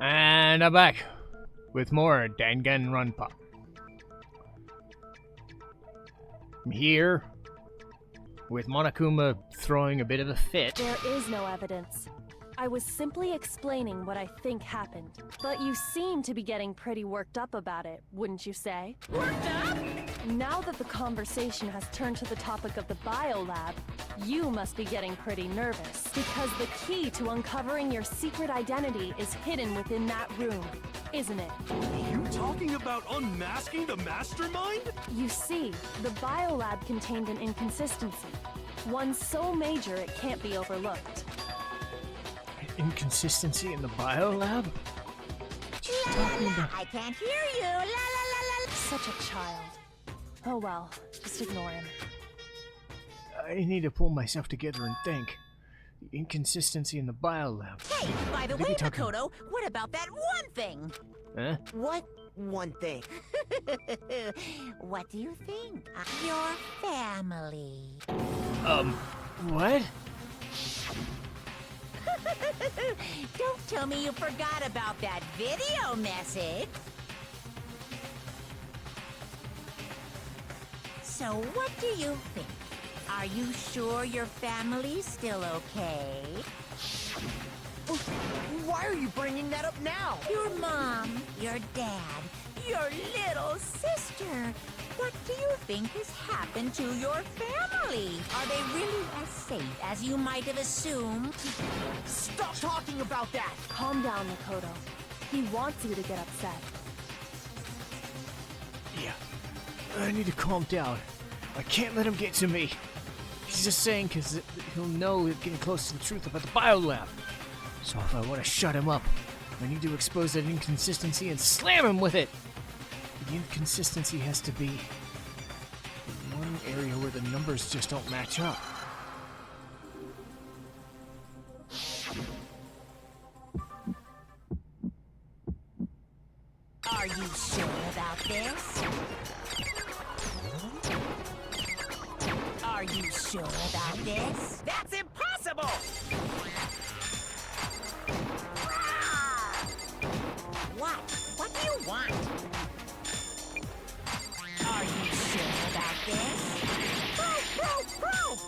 And I'm back with more Danganronpa. I'm here with Monokuma throwing a bit of a fit. There is no evidence. I was simply explaining what I think happened. But you seem to be getting pretty worked up about it, wouldn't you say? Worked up? Now that the conversation has turned to the topic of the biolab, you must be getting pretty nervous. Because the key to uncovering your secret identity is hidden within that room, isn't it? You talking about unmasking the mastermind? You see, the biolab contained an inconsistency. One so major it can't be overlooked. Inconsistency in the biolab? I can't hear you. La la la la. Such a child. Oh well, just ignore him. I need to pull myself together and think. The inconsistency in the biolab. Hey, by the way, Makoto, what about that one thing? Huh? What one thing? What do you think? Your family. What? Don't tell me you forgot about that video message. So what do you think? Are you sure your family's still okay? Why are you bringing that up now? Your mom, your dad, your little sister. What do you think has happened to your family? Are they really as safe as you might have assumed? Stop talking about that! Calm down, Makoto. He wants you to get upset. Yeah. I need to calm down. I can't let him get to me. He's just saying because he'll know we're getting close to the truth about the biolab. So if I want to shut him up, I need to expose that inconsistency and slam him with it. The inconsistency has to be in one area where the numbers just don't match up. Are you sure about this? Are you sure about this? That's impossible! What do you want? Are you sure about this? Proof!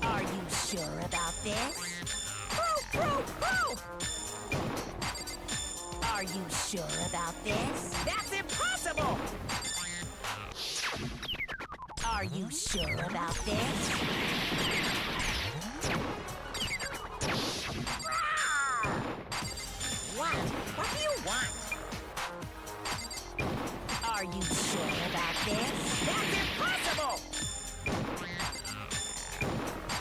Are you sure about this? Proof! Are you sure about this? That's impossible! Are you sure about this? What do you want? Are you sure about this? That's impossible!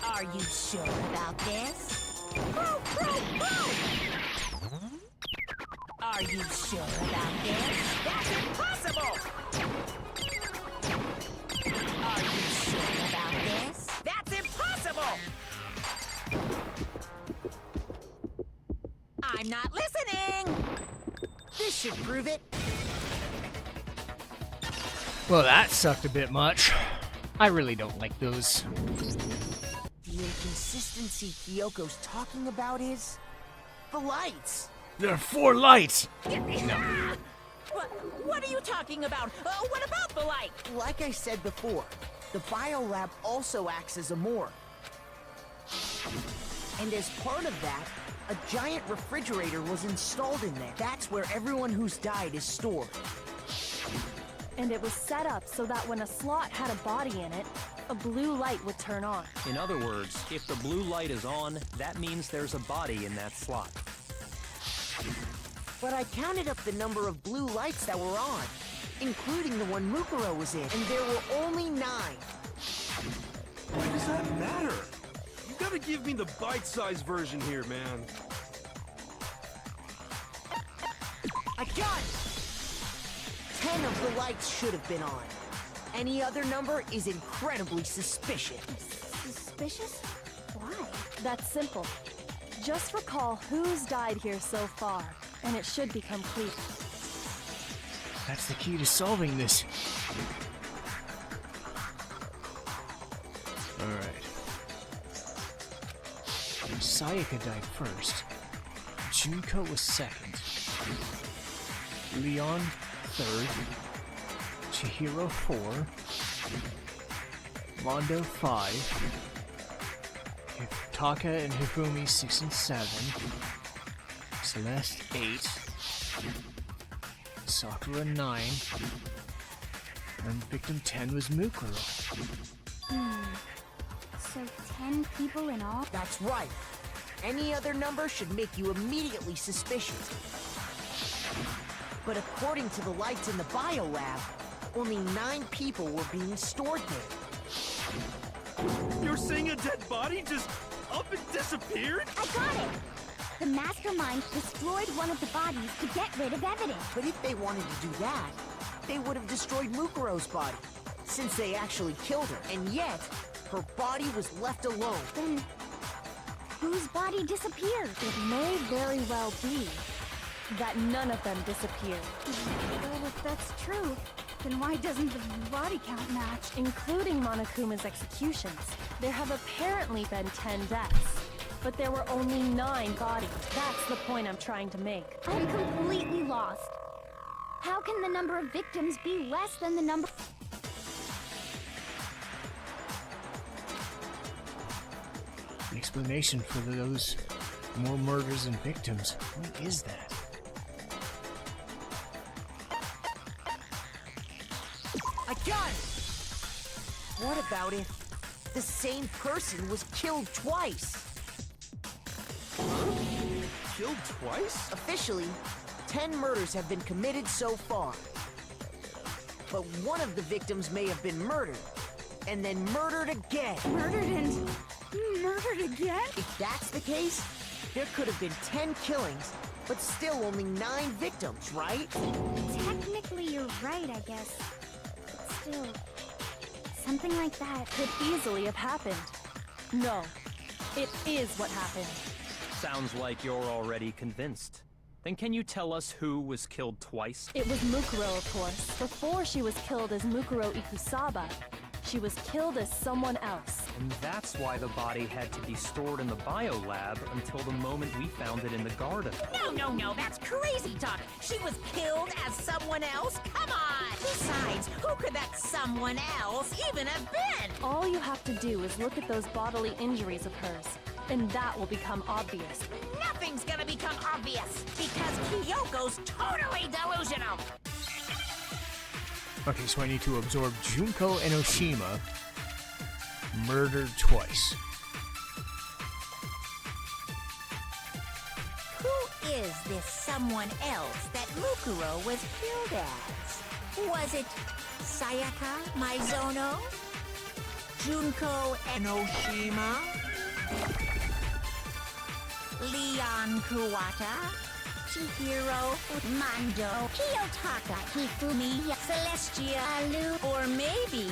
Are you sure about this? Proof! Are you sure about this? That's impossible! Are you sure about this? That's impossible! I'm not listening! This should prove it. Well, that sucked a bit much. I really don't like those. The inconsistency Kyoko's talking about is the lights. There are 4 lights! What are you talking about? What about the light? Like I said before, the biolab also acts as a morgue. And as part of that, a giant refrigerator was installed in there. That's where everyone who's died is stored. And it was set up so that when a slot had a body in it, a blue light would turn on. In other words, if the blue light is on, that means there's a body in that slot. But I counted up the number of blue lights that were on, including the one Mukuro was in, and there were only 9. Why does that matter? You gotta give me the bite-sized version here, man. I got it! 10 of the lights should have been on. Any other number is incredibly suspicious. Suspicious? Why? That's simple. Just recall who's died here so far, and it should become clear. That's the key to solving this. Alright. Sayaka died first. Junko was second. Leon third. Chihiro 4. Mondo 5. Taka and Hifumi 6 and 7. Celeste 8. Sakura 9. And victim 10 was Mukuro. So 10 people in all? That's right. Any other number should make you immediately suspicious. But according to the lights in the biolab, only 9 people were being stored there. You're saying a dead body just up and disappeared? I got it! The mastermind destroyed one of the bodies to get rid of evidence. But if they wanted to do that, they would have destroyed Mukuro's body, since they actually killed her. And yet, her body was left alone. Then, whose body disappeared? It may very well be that none of them disappeared. Well, if that's true, then why doesn't the body count match? Including Monokuma's executions. There have apparently been 10 deaths, but there were only 9 bodies. That's the point I'm trying to make. I'm completely lost. How can the number of victims be less than the number... An explanation for those more murders and victims. What is that? I got it! What about if the same person was killed twice? Killed twice? Officially, 10 murders have been committed so far. But one of the victims may have been murdered, and then murdered again. Murdered and... murdered again? If that's the case, there could have been 10 killings, but still only 9 victims, right? Technically, you're right, I guess. But still, something like that Could easily have happened. No, it is what happened. Sounds like you're already convinced. Then can you tell us who was killed twice? It was Mukuro, of course. Before she was killed as Mukuro Ikusaba, she was killed as someone else. And that's why the body had to be stored in the biolab until the moment we found it in the garden. No, that's crazy talk. She was killed as someone else? Come on! Besides, who could that someone else even have been? All you have to do is look at those bodily injuries of hers, and that will become obvious. Nothing's gonna become obvious, because Kyoko's totally delusional! Okay, so I need to absorb Junko and Oshima murdered twice. Who is this someone else that Mukuro was killed as? Was it Sayaka Maizono? Junko and Oshima? Leon Kuwata? Chihiro, Mando, Kiyotaka, Hifumi, Celestia, Lu, or maybe...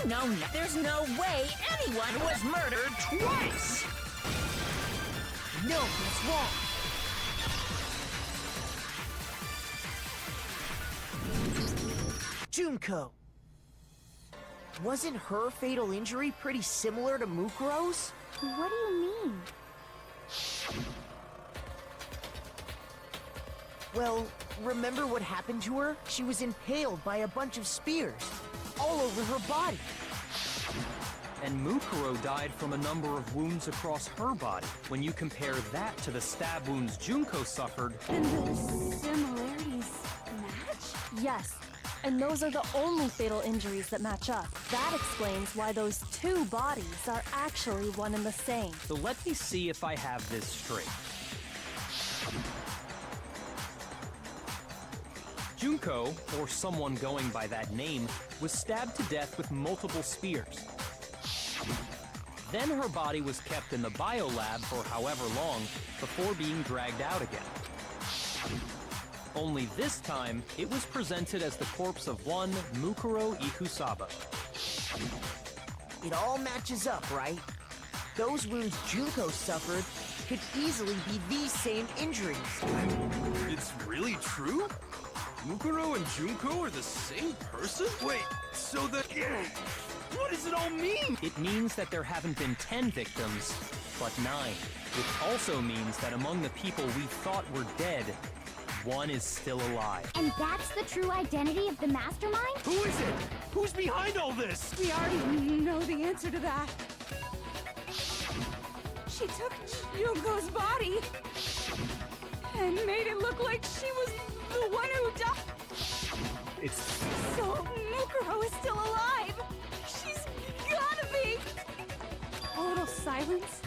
No. There's no way anyone was murdered twice! No, that's wrong. Junko. Wasn't her fatal injury pretty similar to Mukuro's? What do you mean? Well, remember what happened to her? She was impaled by a bunch of spears, all over her body. And Mukuro died from a number of wounds across her body. When you compare that to the stab wounds Junko suffered... Then the similarities match? Yes, and those are the only fatal injuries that match up. That explains why those 2 bodies are actually one and the same. So let me see if I have this straight. Junko, or someone going by that name, was stabbed to death with multiple spears. Then her body was kept in the biolab for however long before being dragged out again. Only this time, it was presented as the corpse of one Mukuro Ikusaba. It all matches up, right? Those wounds Junko suffered could easily be these same injuries. It's really true? Mukuro and Junko are the same person? Wait, so the... What does it all mean? It means that there haven't been 10 victims, but 9. Which also means that among the people we thought were dead, one is still alive. And that's the true identity of the mastermind? Who is it? Who's behind all this? We already know the answer to that. She took Junko's body and made it look like she was the one who died. It's So Mukuro is still alive. She's gotta be. Total silence.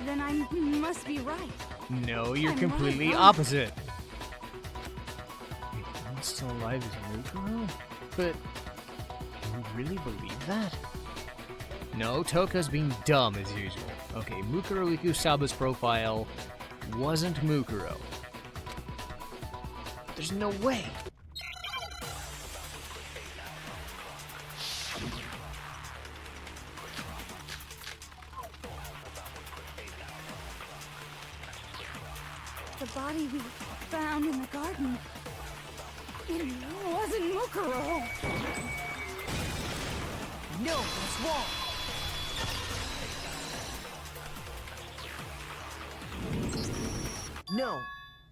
Then I must be right. no, you're I'm completely right. opposite. Wait, the one still alive is Mukuro? But you really believe that? No, Toka's being dumb as usual. Okay, Mukuro Ikusaba's profile wasn't Mukuro. There's no way. The body we found in the garden. It wasn't Mukuro. No, that's wrong. No,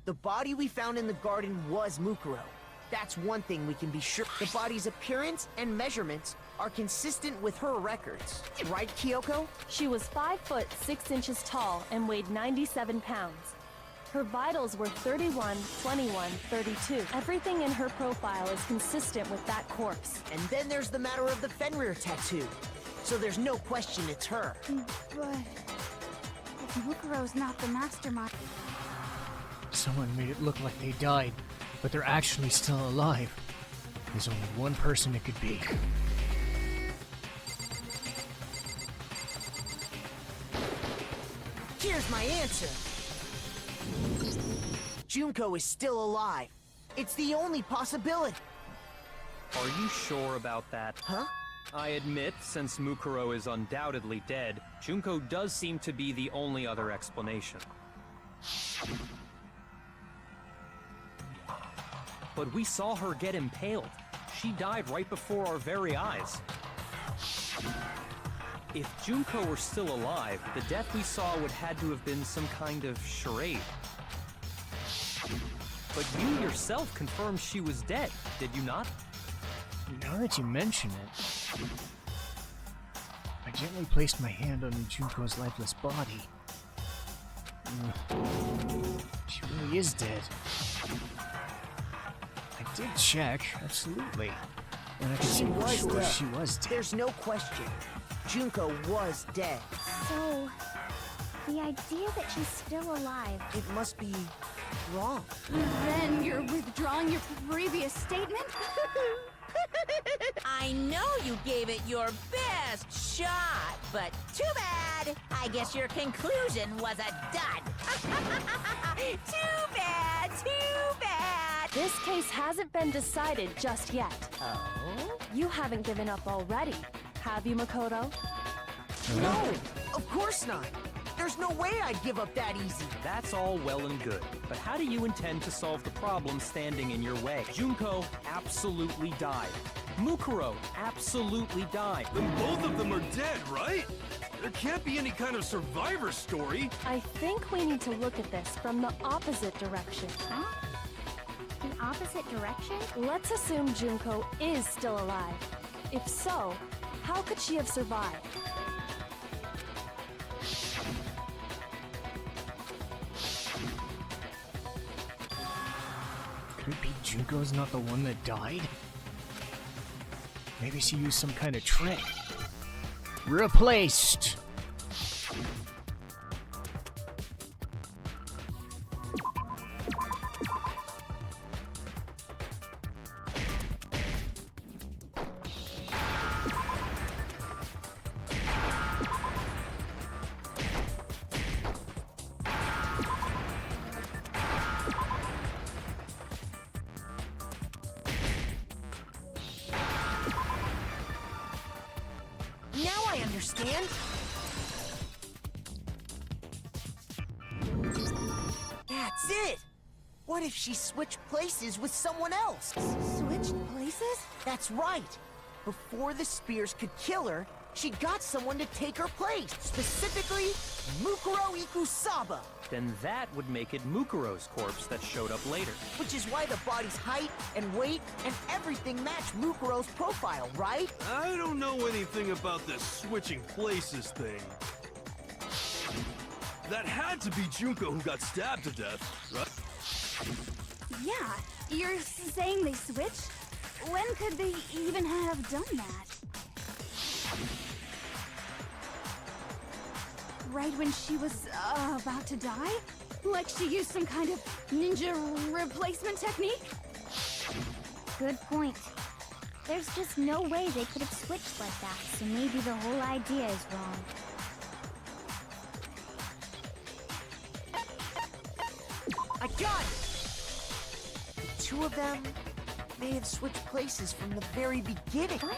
the body we found in the garden was Mukuro. That's one thing we can be sure. The body's appearance and measurements are consistent with her records. Right, Kyoko? She was 5 foot 6 inches tall and weighed 97 pounds. Her vitals were 31, 21, 32. Everything in her profile is consistent with that corpse. And then there's the matter of the Fenrir tattoo. So there's no question it's her. But if Mukuro's not the mastermind, Someone made it look like they died, but they're actually still alive. There's only one person it could be. Here's my answer. Junko is still alive. It's the only possibility. Are you sure about that? Huh? I admit, since Mukuro is undoubtedly dead, Junko does seem to be the only other explanation. But we saw her get impaled. She died right before our very eyes. If Junko were still alive, the death we saw would had to have been some kind of charade. But you yourself confirmed she was dead, did you not? Now that you mention it, I gently placed my hand on Junko's lifeless body. She really is dead. I did check, absolutely. And I can see for was sure dead. she was dead. There's no question. Junko was dead. So, the idea that she's still alive. It must be wrong. then you're withdrawing your previous statement? I know you gave it your best shot, but too bad. I guess your conclusion was a dud. Too bad, too bad. This case hasn't been decided just yet. Oh? You haven't given up already, have you, Makoto? No, of course not. There's no way I'd give up that easy. That's all well and good, but how do you intend to solve the problem standing in your way? Junko absolutely died. Mukuro absolutely died. Then both of them are dead, right? There can't be any kind of survivor story. I think we need to look at this from the opposite direction. Huh? The opposite direction? Let's assume Junko is still alive. If so, how could she have survived? Could it be Junko's not the one that died? Maybe she used some kind of trick. Replaced! Now I understand. That's it. Why What if she switched places with someone else? Switched places? That's right. Before the spears could kill her, she got someone to take her place. Specifically, Mukuro Ikusaba. Then that would make it Mukuro's corpse that showed up later. Which is why the body's height and weight and everything match Mukuro's profile, right? I don't know anything about this switching places thing. That had to be Junko who got stabbed to death, right? Yeah, you're saying they switched? When could they even have done that? Right when she was about to die? Like she used some kind of ninja replacement technique? Good point. There's just no way they could have switched like that, so maybe the whole idea is wrong. I got it! The two of them may have switched places from the very beginning. What?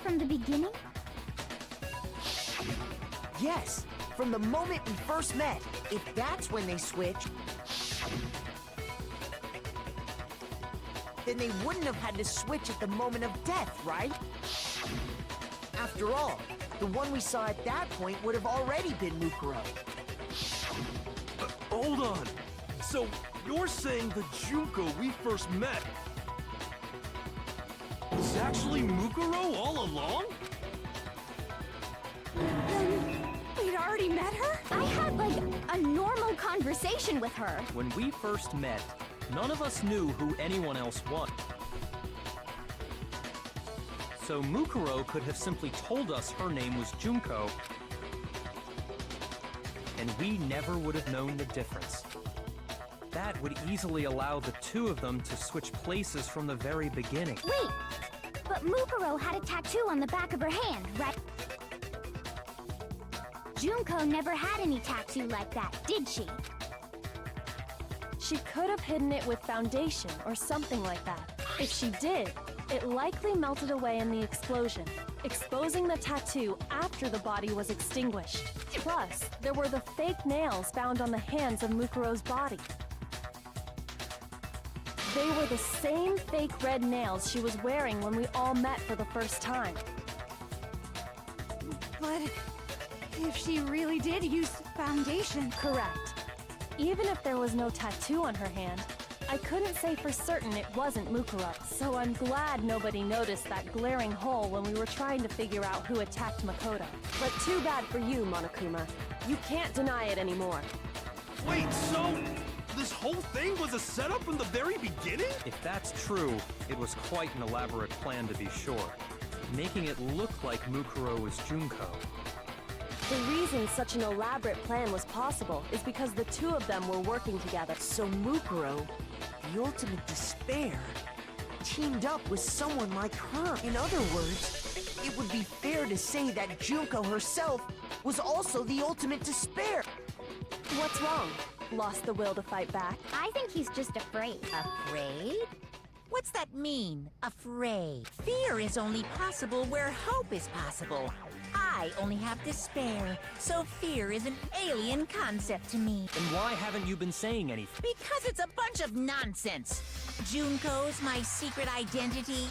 From the beginning? Yes, from the moment we first met. If that's when they switched, then they wouldn't have had to switch at the moment of death, right? After all, the one we saw at that point would have already been Mukuro. Hold on. So, you're saying the Junko we first met was actually Mukuro all along? Then we'd already met her? I had, like, a normal conversation with her. When we first met, none of us knew who anyone else was. So Mukuro could have simply told us her name was Junko, and we never would have known the difference. That would easily allow the two of them to switch places from the very beginning. Wait! But Mukuro had a tattoo on the back of her hand, right? Junko never had any tattoo like that, did she? She could have hidden it with foundation or something like that. If she did, it likely melted away in the explosion, exposing the tattoo after the body was extinguished. Plus, there were the fake nails found on the hands of Mukuro's body. They were the same fake red nails she was wearing when we all met for the first time. But if she really did use foundation... Correct. Even if there was no tattoo on her hand, I couldn't say for certain it wasn't Mukuro, so I'm glad nobody noticed that glaring hole when we were trying to figure out who attacked Makoto. But too bad for you, Monokuma. You can't deny it anymore. Wait, so this whole thing was a setup from the very beginning? If that's true, it was quite an elaborate plan to be sure, making it look like Mukuro was Junko. The reason such an elaborate plan was possible is because the two of them were working together. So Mukuro, the ultimate despair, teamed up with someone like her. In other words, it would be fair to say that Junko herself was also the ultimate despair. What's wrong? Lost the will to fight back? I think he's just afraid. Afraid? What's that mean, afraid? Fear is only possible where hope is possible. I only have despair, so fear is an alien concept to me. Then why haven't you been saying anything? Because it's a bunch of nonsense. Junko's my secret identity.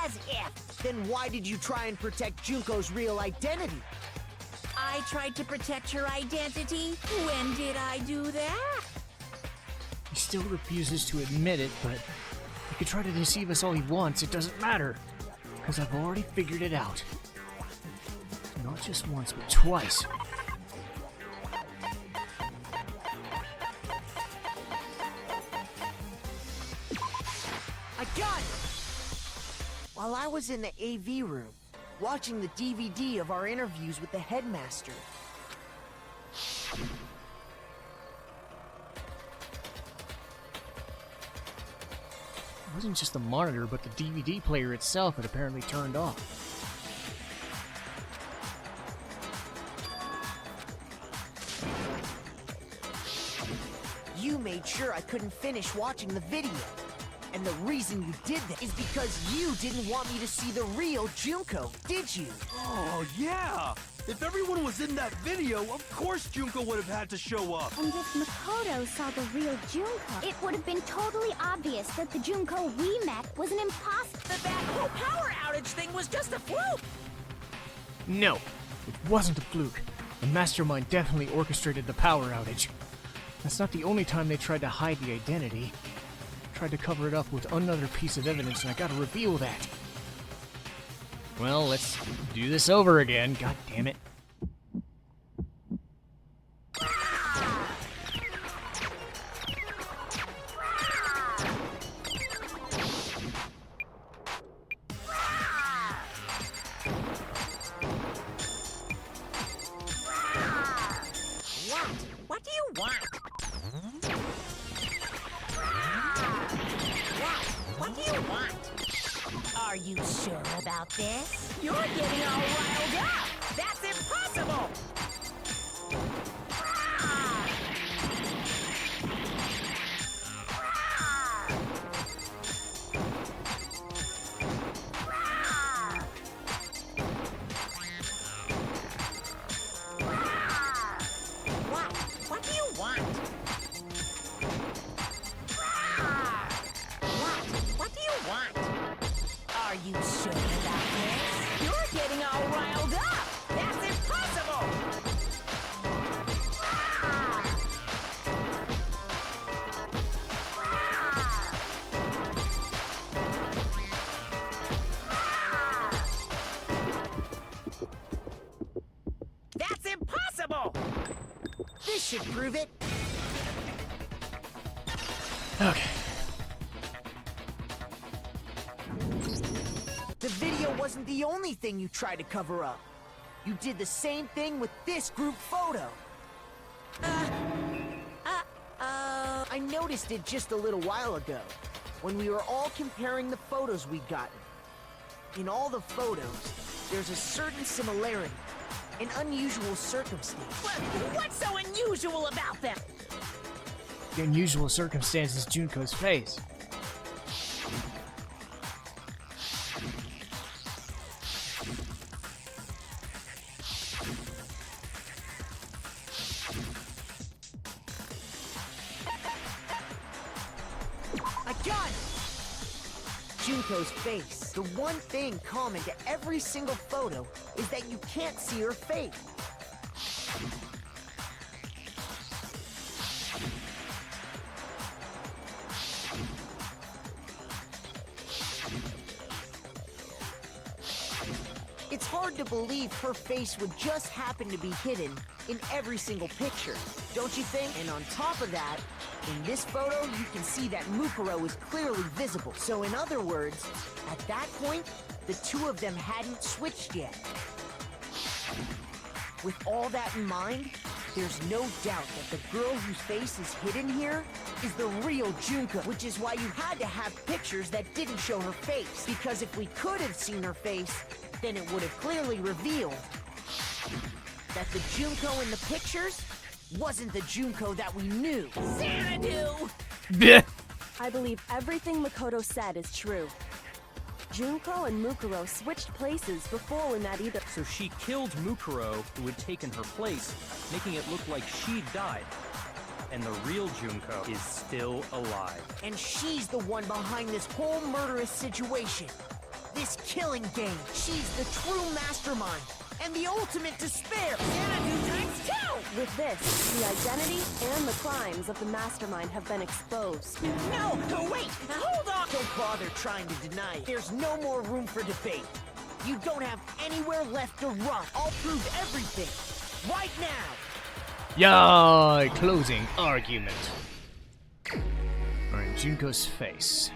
As if. Then why did you try and protect Junko's real identity? I tried to protect her identity. When did I do that? He still refuses to admit it, but he can try to deceive us all he wants. It doesn't matter, because I've already figured it out. Not just once, but twice. I got it! While I was in the AV room, watching the DVD of our interviews with the headmaster, It wasn't just the monitor, but the DVD player itself had apparently turned off. you made sure I couldn't finish watching the video. And the reason you did that is because you didn't want me to see the real Junko, did you? Oh, yeah! If everyone was in that video, of course Junko would have had to show up. And if Makoto saw the real Junko, it would have been totally obvious that the Junko we met was an imposter. That whole power outage thing was just a fluke. No, it wasn't a fluke. The mastermind definitely orchestrated the power outage. That's not the only time they tried to hide the identity. Tried to cover it up with another piece of evidence, and I gotta reveal that. Well, let's do this over again. God damn it. What do you want? What do you want? Are you sure about this? You're getting all riled up! That's impossible! What do you want? What do you want? Are you sure about this? You're getting all riled up! That's impossible! That's impossible! This should prove it. Okay. The video wasn't the only thing you tried to cover up. You did the same thing with this group photo. I noticed it just a little while ago, when we were all comparing the photos we'd gotten. In all the photos, there's a certain similarity, an unusual circumstance. What's so unusual about them? The unusual circumstance is Junko's face. I got it! Junko's face. The one thing common to every single photo is that you can't see her face. It's hard to believe her face would just happen to be hidden in every single picture, don't you think? And on top of that, in this photo, you can see that Mukuro is clearly visible. So in other words, at that point, the two of them hadn't switched yet. With all that in mind, there's no doubt that the girl whose face is hidden here is the real Junko, which is why you had to have pictures that didn't show her face. Because if we could have seen her face, then it would have clearly revealed that the Junko in the pictures wasn't the Junko that we knew. Xanadu! I believe everything Makoto said is true. Junko and Mukuro switched places before we met either. So she killed Mukuro, who had taken her place, making it look like she'd died. And the real Junko is still alive. And she's the one behind this whole murderous situation. This killing game. She's the true mastermind and the ultimate despair. Xanadu times 2! With this, the identity and the crimes of the mastermind have been exposed. No, wait, hold on! Don't bother trying to deny it. There's no more room for debate. You don't have anywhere left to run. I'll prove everything right now. Yay! Closing argument. Alright, Junko's face.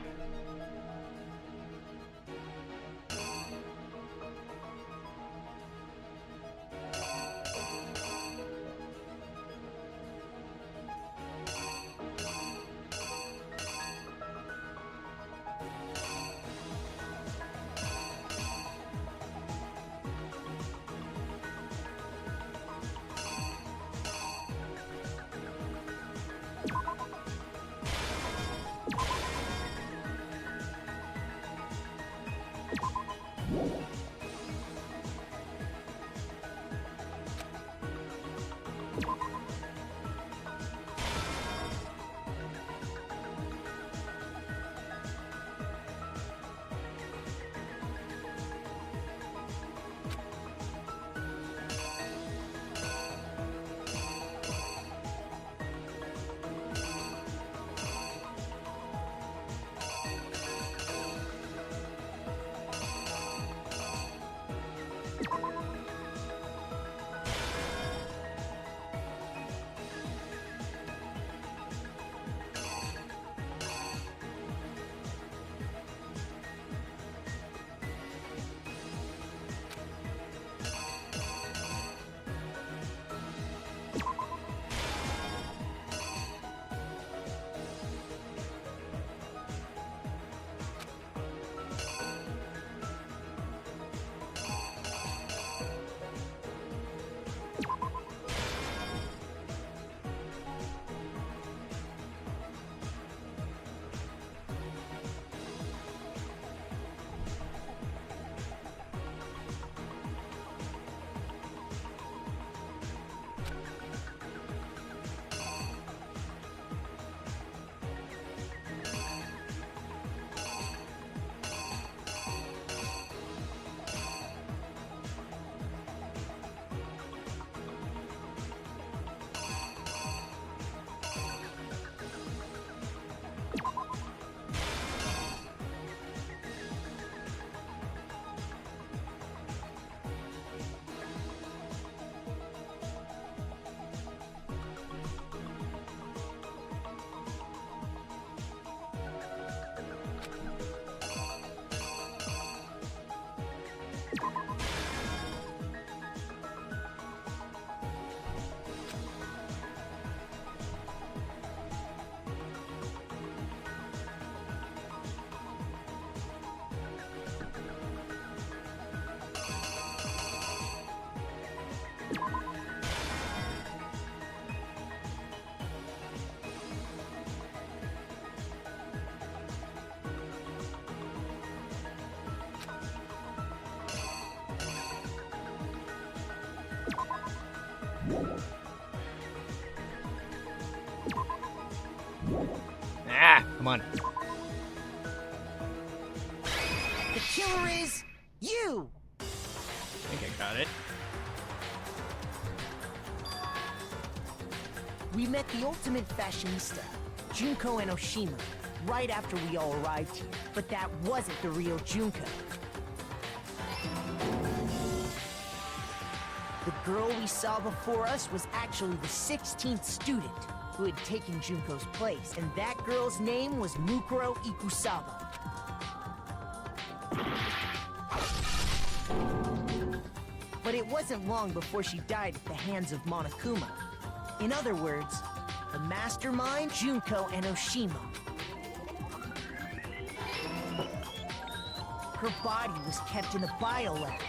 Ah, come on. The killer is you! I think I got it. We met the ultimate fashionista, Junko and Oshima, right after we all arrived here. But that wasn't the real Junko. The girl we saw before us was actually the 16th student who had taken Junko's place, and that girl's name was Mukuro Ikusaba. But it wasn't long before she died at the hands of Monokuma. In other words, the mastermind, Junko, and Oshima. Her body was kept in the biolab,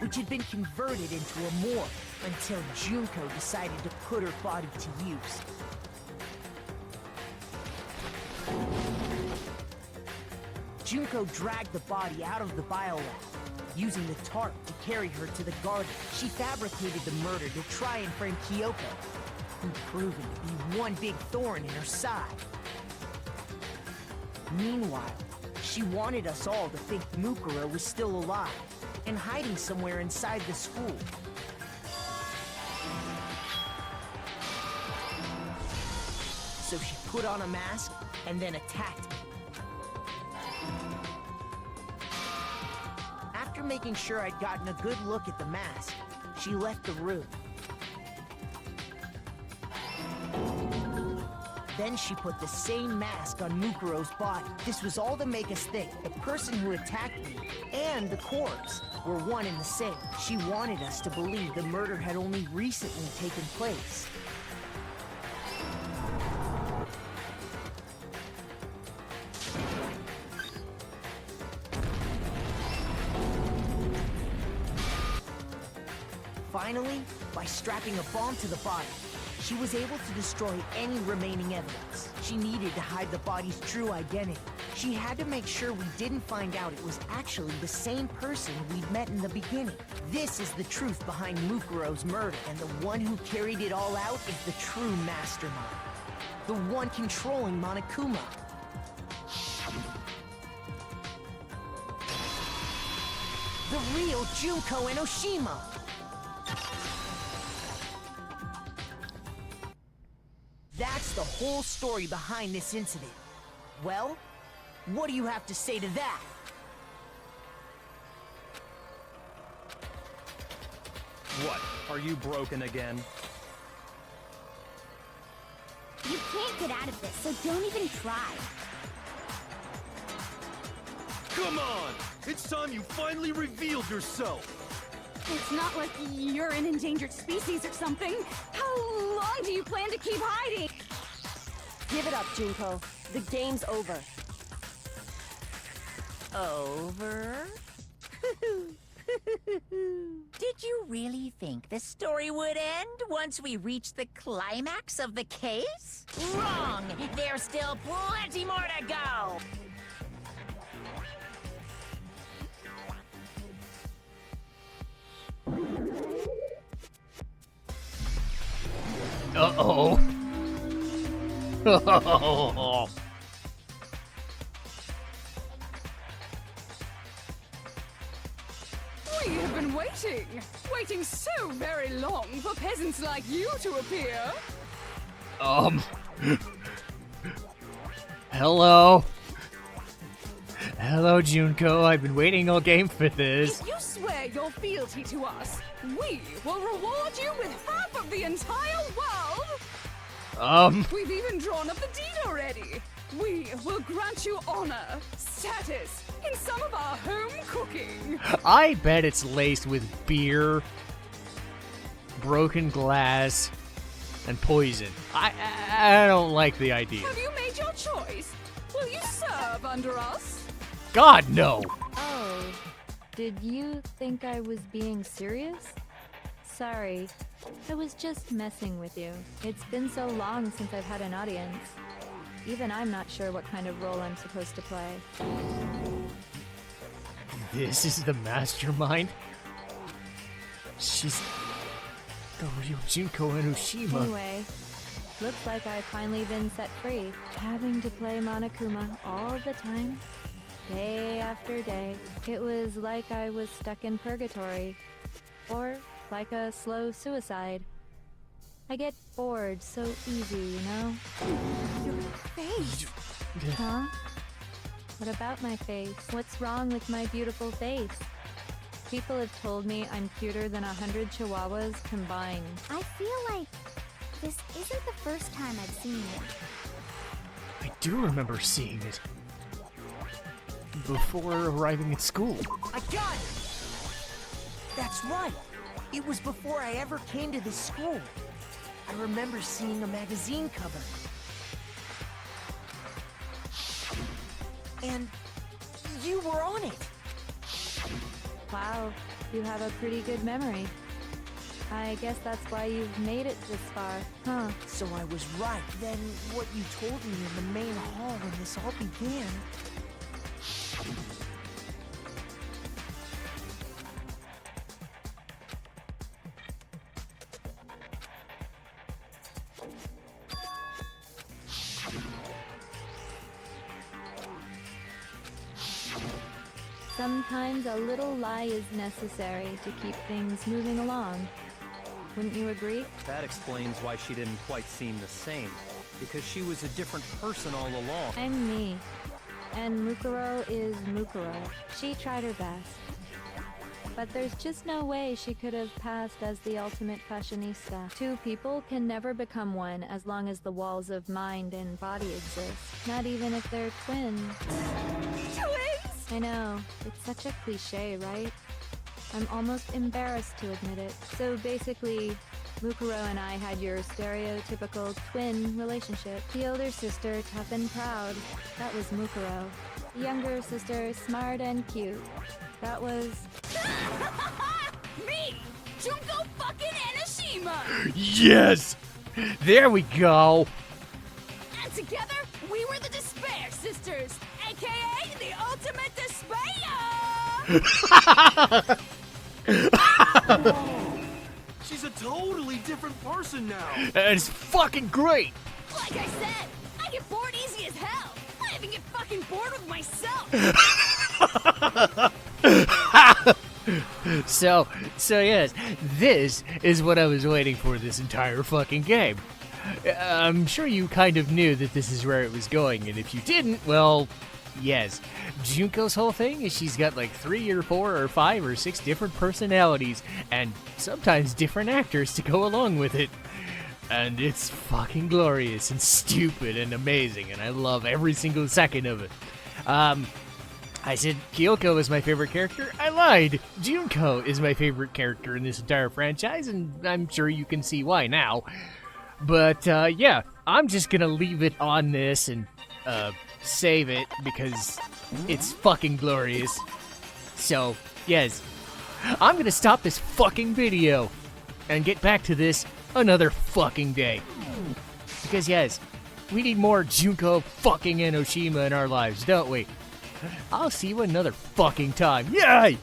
which had been converted into a morgue until Junko decided to put her body to use. Junko dragged the body out of the biolab, using the tarp to carry her to the garden. She fabricated the murder to try and frame Kyoko, who proven to be one big thorn in her side. Meanwhile, she wanted us all to think Mukuro was still alive and hiding somewhere inside the school. So she put on a mask and then attacked me. After making sure I'd gotten a good look at the mask, she left the room. Then she put the same mask on Mukuro's body. This was all to make us think the person who attacked me and the corpse were one and the same. She wanted us to believe the murder had only recently taken place. Finally, by strapping a bomb to the body, she was able to destroy any remaining evidence. She needed to hide the body's true identity. She had to make sure we didn't find out it was actually the same person we'd met in the beginning. This is the truth behind Mukuro's murder, and the one who carried it all out is the true mastermind. The one controlling Monokuma. The real Junko Enoshima! That's the whole story behind this incident. Well, what do you have to say to that? What? Are you broken again? You can't get out of this, so don't even try. Come on! It's time you finally revealed yourself! It's not like you're an endangered species or something. How long do you plan to keep hiding? Give it up, Junko. The game's over. Over? Did you really think the story would end once we reached the climax of the case? Wrong! There's still plenty more to go! Uh-oh. We have been waiting so very long for peasants like you to appear. Hello? Hello, Junko. I've been waiting all game for this. If you swear your fealty to us, we will reward you with half of the entire world. We've even drawn up the deed already. We will grant you honor, status, in some of our home cooking. I bet it's laced with beer, broken glass, and poison. I don't like the idea. Have you made your choice? Will you serve under us? God, no! Oh, did you think I was being serious? Sorry, I was just messing with you. It's been so long since I've had an audience. Even I'm not sure what kind of role I'm supposed to play. This is the mastermind? She's the real Junko Enoshima. Anyway, looks like I've finally been set free. Having to play Monokuma all the time, day after day. It was like I was stuck in purgatory. Or like a slow suicide. I get bored so easy, you know? Your face. Huh? What about my face? What's wrong with my beautiful face? People have told me I'm cuter than 100 chihuahuas combined. I feel like this isn't the first time I've seen you. I do remember seeing it. Before arriving at school. I got it! That's right! It was before I ever came to this school. I remember seeing a magazine cover. And you were on it. Wow, you have a pretty good memory. I guess that's why you've made it this far, huh? So I was right. Then what you told me in the main hall when this all began... Sometimes a little lie is necessary to keep things moving along. Wouldn't you agree? That explains why she didn't quite seem the same. Because she was a different person all along. I'm me. And Mukuro is Mukuro. She tried her best. But there's just no way she could have passed as the ultimate fashionista. Two people can never become one as long as the walls of mind and body exist. Not even if they're twins. Twins? I know. It's such a cliche, right? I'm almost embarrassed to admit it. So basically, Mukuro and I had your stereotypical twin relationship. The older sister, tough and proud. That was Mukuro. The younger sister, smart and cute. That was... Me! Junko fucking Enoshima! Yes! There we go! And together, sisters, aka the ultimate despair! She's a totally different person now. It's fucking great. Like I said, I get bored easy as hell. I even get fucking bored with myself. So yes, this is what I was waiting for this entire fucking game. I'm sure you kind of knew that this is where it was going, and if you didn't, well, yes. Junko's whole thing is she's got like 3 or 4 or 5 or 6 different personalities, and sometimes different actors to go along with it. And it's fucking glorious and stupid and amazing, and I love every single second of it. I said Kyoko is my favorite character. I lied. Junko is my favorite character in this entire franchise, and I'm sure you can see why now. But, yeah, I'm just gonna leave it on this and, save it because it's fucking glorious. So, yes, I'm gonna stop this fucking video and get back to this another fucking day. Because, yes, we need more Junko fucking Enoshima in our lives, don't we? I'll see you another fucking time. Yay!